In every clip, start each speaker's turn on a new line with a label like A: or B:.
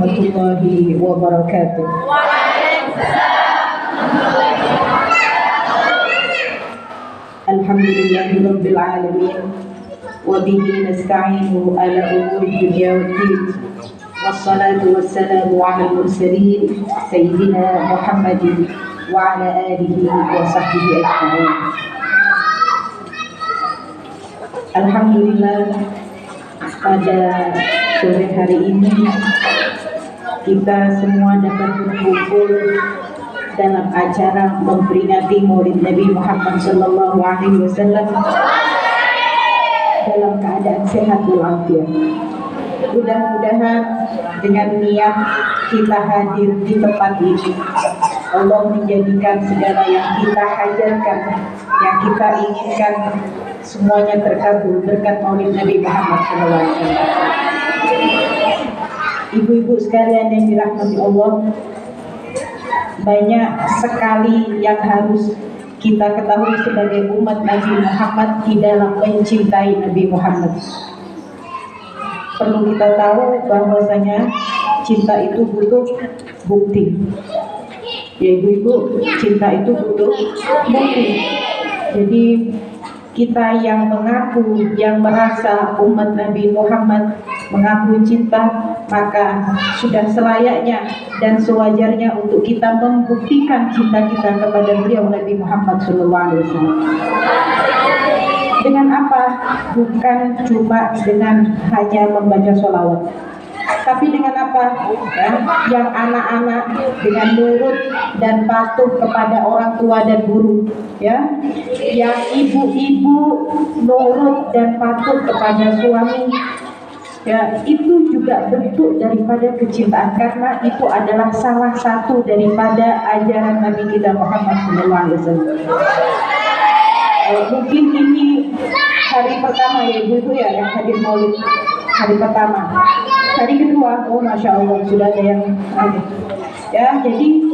A: warahmatullahi wabarakatuh. Alhamdulillahirabbil alamin wa bihi nasta'inu ala umuri dunya waddin. Wassalatu wassalamu ala al-mursalin sayyidina Muhammadin wa ala alihi wa sahbihi ajma'in. Alhamdulillah, pada sore hari ini kita semua dapat berkumpul dalam acara memperingati Maulid Nabi Muhammad sallallahu alaihi wasallam dalam keadaan sehat walafiat. Mudah-mudahan dengan niat kita hadir di tempat ini, Allah menjadikan segala yang kita hajarkan, yang kita inginkan, semuanya terkabul berkat Maulid Nabi Muhammad SAW. Ibu-ibu sekalian yang dirahmati Allah, banyak sekali yang harus kita ketahui sebagai umat Nabi Muhammad di dalam mencintai Nabi Muhammad. Perlu kita tahu bahwasanya cinta itu butuh bukti. Ya ibu-ibu, cinta itu butuh bukti. Jadi kita yang mengaku, yang merasa umat Nabi Muhammad mengaku cinta, maka sudah selayaknya dan sewajarnya untuk kita membuktikan cinta kita kepada beliau Nabi Muhammad SAW. Dengan apa? Bukan cuma dengan hanya membaca sholawat, tapi dengan apa? Ya, yang anak-anak dengan nurut dan patuh kepada orang tua dan guru, ya. Yang ibu-ibu nurut dan patuh kepada suami, ya, itu juga bentuk daripada kecintaan, karena itu adalah salah satu daripada ajaran Nabi kita Muhammad SAW. Mungkin ini hari pertama ya ibu-ibu ya yang hadir maulid, hari pertama. Hari kedua, oh masya Allah sudah ada yang hadir. Ya, jadi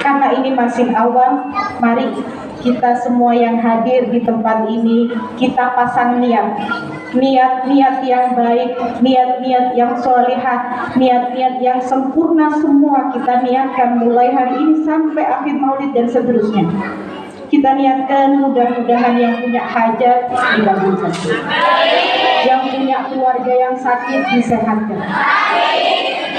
A: karena ini masih awal, mari kita semua yang hadir di tempat ini kita pasang niat-niat yang baik, niat-niat yang solehah, niat-niat yang sempurna, semua kita niatkan mulai hari ini sampai akhir maulid dan seterusnya. Kita niatkan mudah-mudahan yang punya hajat dikabulkan, yang punya keluarga yang sakit disehatkan,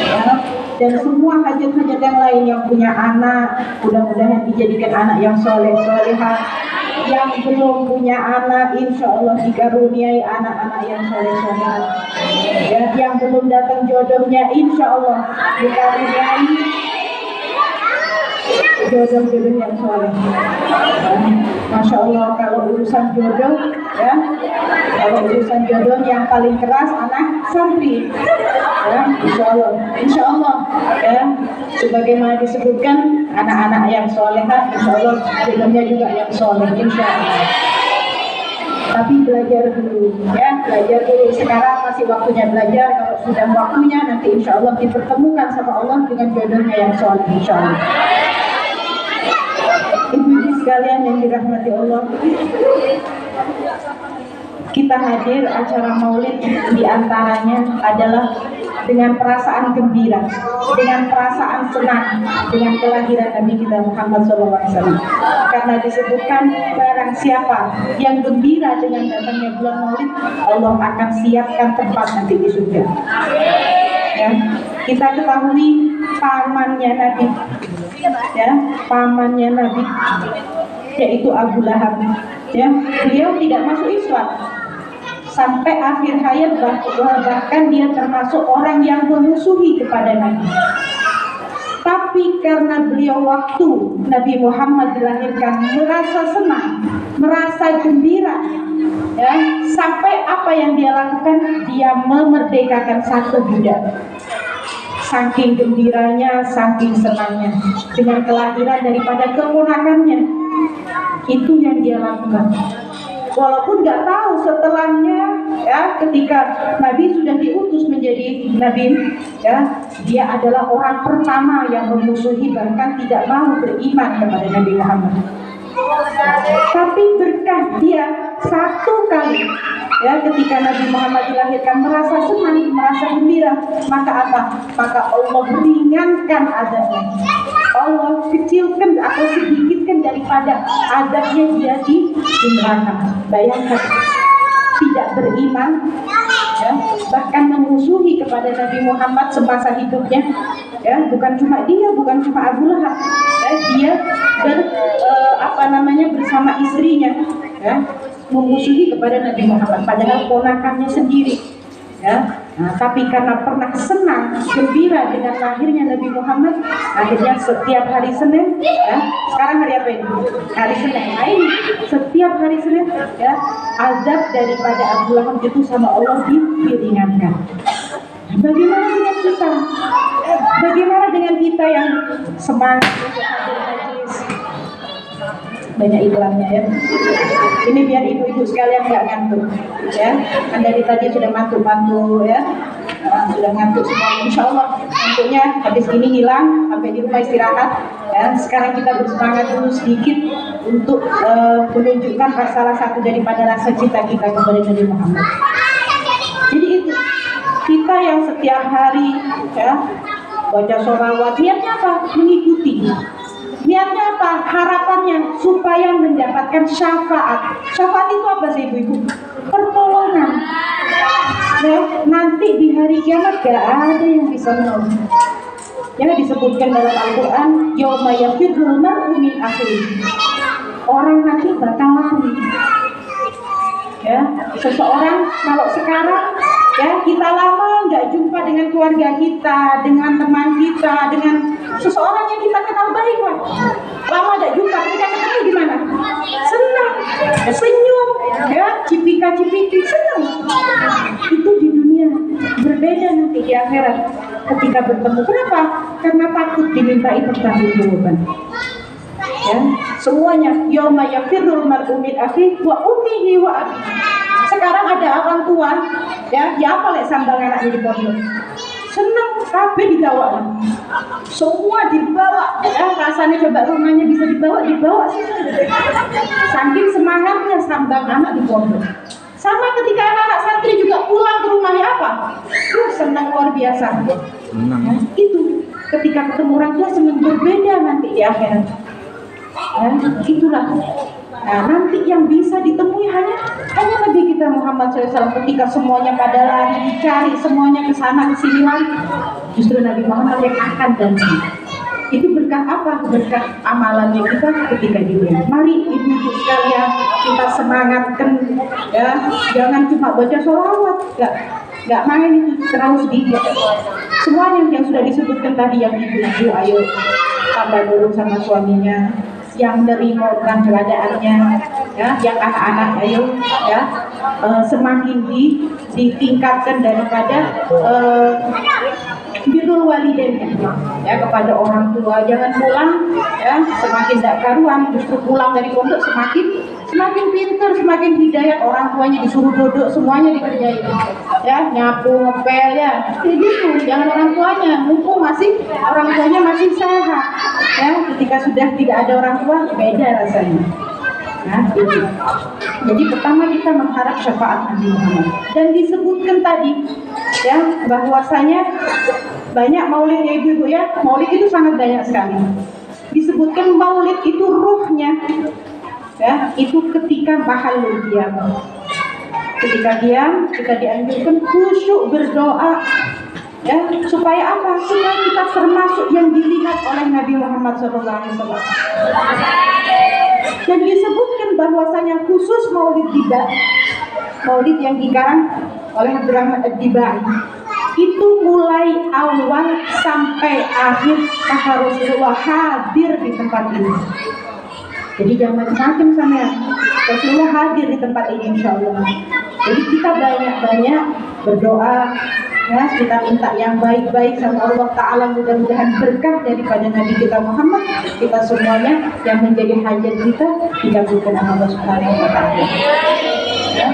A: ya. Dan semua hajat-hajat yang lain, yang punya anak mudah-mudahan dijadikan anak yang soleh-solehah, yang belum punya anak insya Allah dikaruniai anak-anak yang soleh-solehah, ya. Yang belum datang jodohnya insya Allah dikaruniai jodoh-jodoh yang soleh. Masya Allah, kalau urusan jodoh, ya, kalau urusan jodoh yang paling keras anak santri, ya, insya Allah, ya, sebagaimana disebutkan anak-anak yang solehah, insya Allah jodohnya juga yang soleh, insya Allah. Tapi belajar dulu, ya, belajar dulu. Sekarang masih waktunya belajar. Kalau sudah waktunya, nanti insya Allah dipertemukan sama Allah dengan jodohnya yang soleh, insya Allah. Ibu-ibu sekalian yang dirahmati Allah, kita hadir acara maulid diantaranya adalah dengan perasaan gembira, dengan perasaan senang dengan kelahiran Nabi kita Muhammad SAW. Karena disebutkan barang siapa yang gembira dengan datangnya bulan maulid, Allah akan siapkan tempat nanti di surga. Ya, kita ketahui pamannya Nabi, ya, pamannya Nabi yaitu Abu Lahab, ya, beliau tidak masuk Islam sampai akhir hayat, bahkan dia termasuk orang yang memusuhi kepada Nabi. Tapi karena beliau waktu Nabi Muhammad dilahirkan merasa senang, merasa gembira, ya, sampai apa yang dia lakukan, dia memerdekakan satu budak. Saking gembiranya, saking senangnya dengan kelahiran daripada keponakannya, itu yang dia lakukan. Walaupun nggak tahu setelahnya, ya, ketika Nabi sudah diutus menjadi Nabi, ya, dia adalah orang pertama yang memusuhi, bahkan tidak mau beriman kepada Nabi Muhammad. Tapi berkah dia satu kali ya ketika Nabi Muhammad dilahirkan merasa senang, merasa gembira, maka apa? Maka Allah ringankan azabnya. Allah kecilkan atau sedikitkan daripada azabnya dia di neraka. Bayangkan, tidak beriman ya, bahkan memusuhi kepada Nabi Muhammad semasa hidupnya ya, bukan cuma dia, bukan cuma Abu Lahab ya, dia bersama istrinya ya, memusuhi kepada Nabi Muhammad padahal ponakannya sendiri ya. Nah, tapi karena pernah senang, gembira dengan lahirnya Nabi Muhammad, akhirnya setiap hari Senin ya, sekarang hari apa ini? Hari Senin. Nah, ini setiap hari Senin ya, azab daripada Abu Lahab itu sama Allah diringankan. Bagaimana dengan kita? Bagaimana dengan kita yang semangat untuk hadir majlis? Banyak iklannya ya. Ini biar ibu-ibu sekalian nggak ngantuk ya. Kan dari tadi sudah mantuk-mantuk ya. Sudah ngantuk semua. Insya Allah ngantuknya habis ini hilang, sampai di rumah istirahat ya. Sekarang kita bersemangat dulu sedikit untuk menunjukkan salah satu daripada rasa cinta kita kepada Nabi Muhammad. Jadi itu kita yang setiap hari ya baca sholawat, niatnya apa? Mengikuti. Niatnya apa? Harapannya supaya mendapatkan syafaat. Syafaat itu apa sih ibu-ibu? Pertolongan. Ya, nanti di hari kiamat gak ada yang bisa menolong. Ya, disebutkan dalam Al-Quran, yauma yafirrul mar'u min akhihi. Orang nanti bakal lari. Ya, seseorang kalau sekarang ya kita lama nggak jumpa dengan keluarga kita, dengan teman kita, dengan seseorang yang kita kenal baik lah. Lama nggak jumpa, ketika ketemu gimana? Senang, senyum, ya, cipika-cipiki, senang. Itu di dunia. Berbeda nanti di akhirat ketika bertemu. Kenapa? Karena takut dimintai pertanggungjawaban. Ya, semuanya yauma yafirrul mar'u min akhihi wa ummihi wa abihi. Sekarang ada orang tua ya apa lek sambal anaknya di pondok. Senang kabeh dibawa. Semua dibawa. Ya, rasanya coba rumahnya bisa dibawa sih. Saking semangatnya sambal anak di pondok. Sama ketika anak-anak santri juga pulang ke rumahnya apa? Senang luar biasa. Ya, itu ketika ketemu orang tua senang, berbeda nanti di akhirat. Ya, itulah. Nah, nanti yang bisa ditemui hanya Nabi kita Muhammad SAW. Ketika semuanya pada lari dicari, semuanya ke sana ke sini lagi, justru Nabi Muhammad yang akan datang. Itu berkah apa? Berkah amalannya kita ketika di dunia. Mari ibu-ibu sekalian kita semangatkan ya, jangan cuma baca sholawat, nggak main itu terlalu sedikit. Semuanya yang sudah disebutkan tadi, yang ibu-ibu ayo tambah dulu sama suaminya, yang nerima orang keadaannya, ya, yang anak-anak ayo ya semakin ditingkatkan daripada birrul walidain ya, kepada orang tua. Jangan pulang ya semakin tidak karuan, justru pulang dari pondok semakin pintar, semakin hidayah. Orang tuanya disuruh duduk, semuanya dikerjain ya, nyapu, ngepel ya, gitu. Jangan orang tuanya, mumpung orang tuanya masih sehat ya. Ketika sudah tidak ada orang tua, beda rasanya. Nah, itu. Jadi pertama kita mengharap syafaat Nabi Muhammad. Dan disebutkan tadi ya bahwasanya banyak maulid ya ibu-ibu ya. Maulid itu sangat banyak sekali. Disebutkan maulid itu ruhnya ya, itu ketika mahallul diam. Ketika diam, kita dianjurkan khusyuk berdoa ya, supaya apa? Supaya kita termasuk yang dilihat oleh Nabi Muhammad SAW. Dan disebutkan bahwasanya khusus maulid yang dikarang oleh Abdurrahman Ad-Dibai itu mulai awal sampai akhir maka Rasulullah hadir di tempat ini. Jadi jangan macam-macam sama Rasulullah hadir di tempat ini, insya Allah. Jadi kita banyak-banyak berdoa ya, kita minta yang baik-baik sama Allah Ta'ala, mudah-mudahan berkah daripada Nabi kita Muhammad, kita semuanya yang menjadi hajat kita dikabulkan Allah Subhanahu wa Ta'ala. Ya,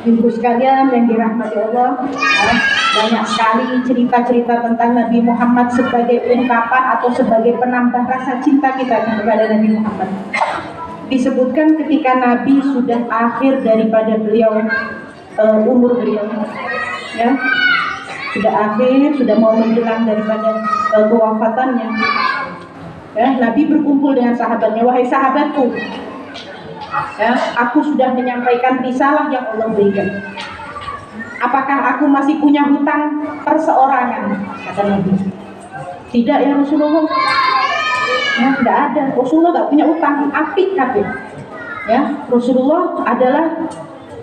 A: ibu sekalian yang dirahmati Allah ya, banyak sekali cerita-cerita tentang Nabi Muhammad sebagai ungkapan atau sebagai penambah rasa cinta kita kepada Nabi Muhammad. disebutkan ketika Nabi sudah akhir daripada beliau umur beliau, ya, sudah akhir, sudah mau menjelang daripada kewafatannya. Ya, Nabi berkumpul dengan sahabatnya, wahai sahabatku, ya, aku sudah menyampaikan risalah yang Allah berikan. Apakah aku masih punya hutang perseorangan? Kata Nabi. Tidak ya Rasulullah. Ya, tidak ada. Rasulullah tidak punya hutang. Apik. Ya, Rasulullah adalah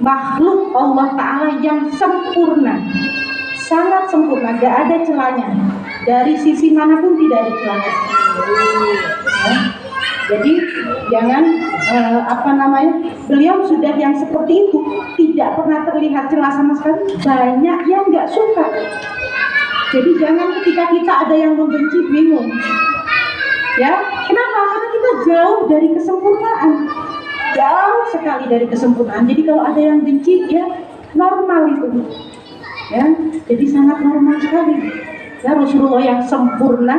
A: makhluk Allah Ta'ala yang sempurna, sangat sempurna, gak ada celahnya. Dari sisi manapun tidak ada celahnya. Ya. Jadi jangan beliau sudah yang seperti itu, tidak pernah terlihat celah sama sekali. Banyak yang nggak suka. Jadi jangan ketika kita ada yang membenci bingung. Ya, kenapa? Karena kita jauh dari kesempurnaan, jauh sekali dari kesempurnaan. Jadi kalau ada yang benci, ya normal itu. Ya, jadi sangat normal sekali. Ya, Rasulullah yang sempurna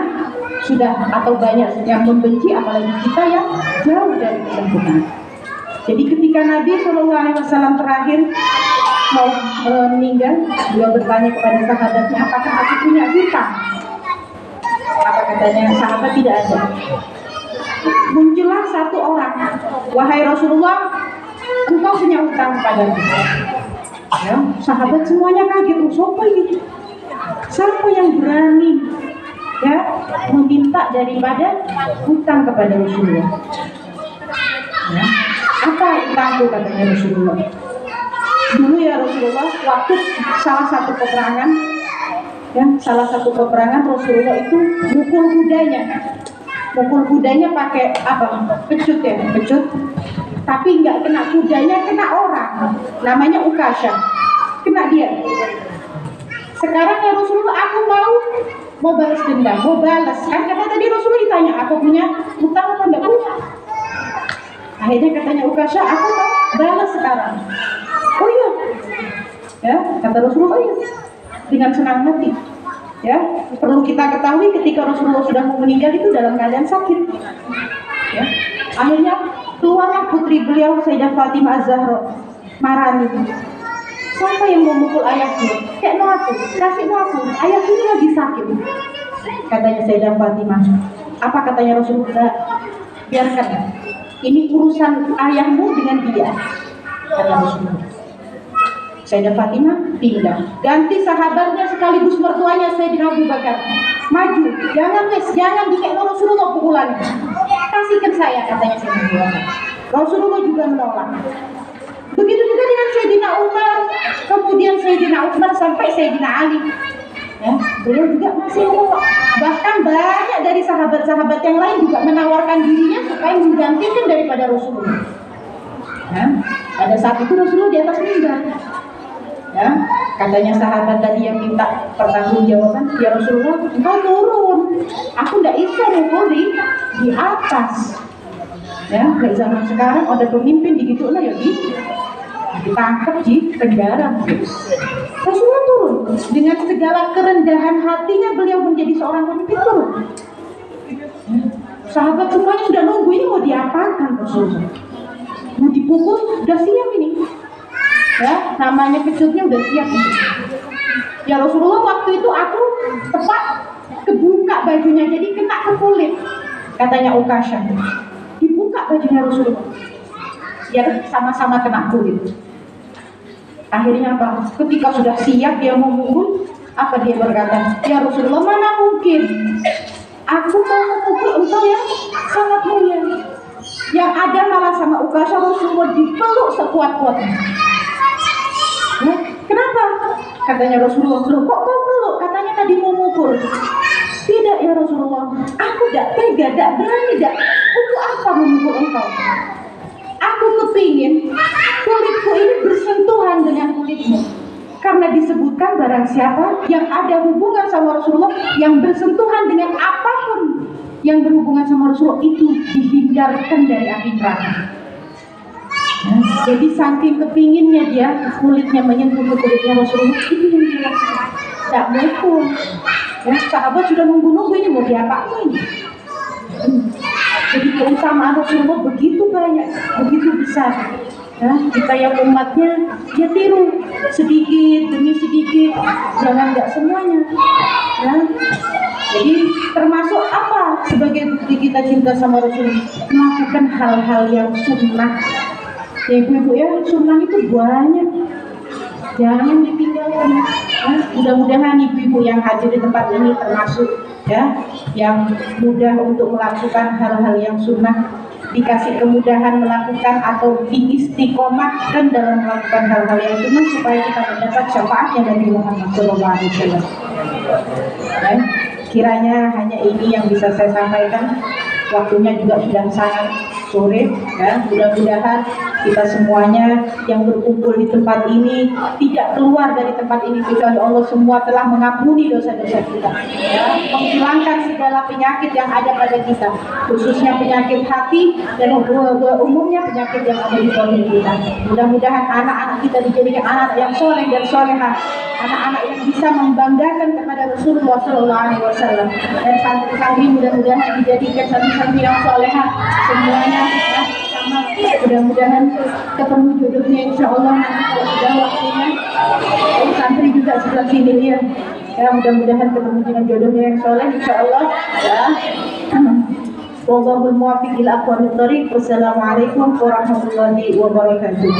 A: sudah atau banyak yang membenci, apalagi kita yang jauh dari kesempurnaan. Jadi ketika Nabi SAW terakhir mau meninggal, beliau bertanya kepada sahabatnya, apakah aku punya hutang? Apa katanya sahabat? Tidak ada. Muncullah satu orang, wahai Rasulullah, engkau punya hutang kepadaku. Ya, sahabat semuanya kaget, siapa ini? Siapa yang berani ya meminta daripada hutang kepada Rasulullah? Ya. Apa hutangku, katanya Rasulullah? Dulu ya Rasulullah, waktu salah satu peperangan Rasulullah itu mukul kudanya pakai apa? Pecut. Tapi nggak kena kudanya, kena orang. Namanya Ukasha. Kena dia. Sekarang ya Rasulullah, aku mau balas dendam, mau balas. Kan kata tadi Rasulullah ditanya, aku punya hutang atau enggak punya? Akhirnya katanya Ukasha, aku mau balas sekarang. Oh iya, ya kata Rasulullah, iya, dengan senang hati. Ya, perlu kita ketahui ketika Rasulullah sudah mau meninggal itu dalam keadaan sakit. Ya, akhirnya keluarlah putri beliau Sayyidah Fatimah Az-Zahra marani. Siapa yang memukul ayahku? Kayak aku, kasih aku. Ayahku ini lagi sakit. Katanya Sayyidah Fatimah. Apa katanya Rasulullah? Biarkan. Ini urusan ayahmu dengan dia. Kata Rasulullah. Sayyidah Fatimah pindah. Ganti sahabatnya sekaligus mertuanya Sayyidina Abu Bakar. Maju. Jangan dikek Rasulullah pukulannya. Kasihkan saya, katanya Sayyidina Abu Bakar. Rasulullah juga menolak. Begitu juga dengan Sayyidina Umar, kemudian Sayyidina Utsman sampai Sayyidina Ali. Ya, beliau juga masih menolak. Bahkan banyak dari sahabat-sahabat yang lain juga menawarkan dirinya supaya menggantikan daripada Rasulullah. Ya, pada saat itu Rasulullah di atas mimbar. Ya, katanya sahabat tadi yang minta pertanggungjawaban, ya Rasulullah, engkau turun. Aku tidak bisa mukul di atas. Ya, kayak zaman sekarang ada pemimpin begitu lah ya, ditangkap di penjara. Rasulullah turun dengan segala kerendahan hatinya, beliau menjadi seorang pemimpin turun. Sahabat semuanya sudah nunggu, ini mau diapakan Rasulullah? Mau dipukul, udah siap ini. Ya, namanya pecutnya udah siap. Ya Rasulullah, waktu itu aku tepat kebuka bajunya, jadi kena ke kulit. Katanya Ukasha, dibuka bajunya Rasulullah. Ya sama-sama kena kulit. Akhirnya apa? Ketika sudah siap dia mau memukul, apa dia berkata? Ya Rasulullah, mana mungkin? Aku mau memukul engkau yang sangat mulia. Yang ada malah sama Ukasha, Rasulullah dipeluk sekuat-kuatnya. Nah, kenapa? Katanya Rasulullah, loh kok kau peluk? Katanya tadi mau mukul. Tidak ya Rasulullah, aku tidak tega, tidak berani, tidak. Untuk apa memukul engkau? Aku kepingin kulitku ini bersentuhan dengan kulitmu. Karena disebutkan barang siapa yang ada hubungan sama Rasulullah, yang bersentuhan dengan apapun yang berhubungan sama Rasulullah, itu dihindarkan dari api neraka. Ya, jadi saking kepinginnya dia kulitnya menyentuh ke kulitnya Rasulullah, itu yang dia lakukan. Tidak mukul. Ya, sahabat sudah nunggu-nunggu, ini mau diapain ini? Jadi keutamaan Rasulullah begitu banyak, begitu besar. Ya, kita yang umatnya ya tiru sedikit demi sedikit, jangan nggak semuanya. Ya. Jadi termasuk apa sebagai bukti kita cinta sama Rasulullah? Melakukan hal-hal yang sunnah. Ya ibu-ibu ya, sunnah itu banyak. Jangan ditinggalkan. Nah, mudah-mudahan ibu-ibu yang hadir di tempat ini termasuk ya yang mudah untuk melakukan hal-hal yang sunnah, dikasih kemudahan melakukan atau diistiqomahkan dalam melakukan hal-hal yang sunnah supaya kita mendapat syafaatnya dari Muhammad SAW. Ya, kiranya hanya ini yang bisa saya sampaikan. Waktunya juga sudah sangat sore, ya. Mudah-mudahan kita semuanya yang berkumpul di tempat ini tidak keluar dari tempat ini kecuali Allah semua telah mengampuni dosa-dosa kita, ya. Menghilangkan segala penyakit yang ada pada kita, khususnya penyakit hati dan umumnya penyakit yang ada di tubuh kita. Mudah-mudahan anak-anak kita dijadikan anak yang soleh dan solehah, anak-anak yang bisa membanggakan kepada Rasulullah SAW, dan santri-santri mudah-mudahan dijadikan santri-santri yang solehah semuanya, ya. Sama mudah-mudahan ketemu jodohnya insya Allah nanti kalau sudah waktunya. Santri juga sebelah sini ya, ya mudah-mudahan ketemu dengan jodohnya yang soleh insya Allah, ya. Wallahul muwaffiq ila aqwamit thoriq. Wassalamualaikum warahmatullahi wabarakatuh.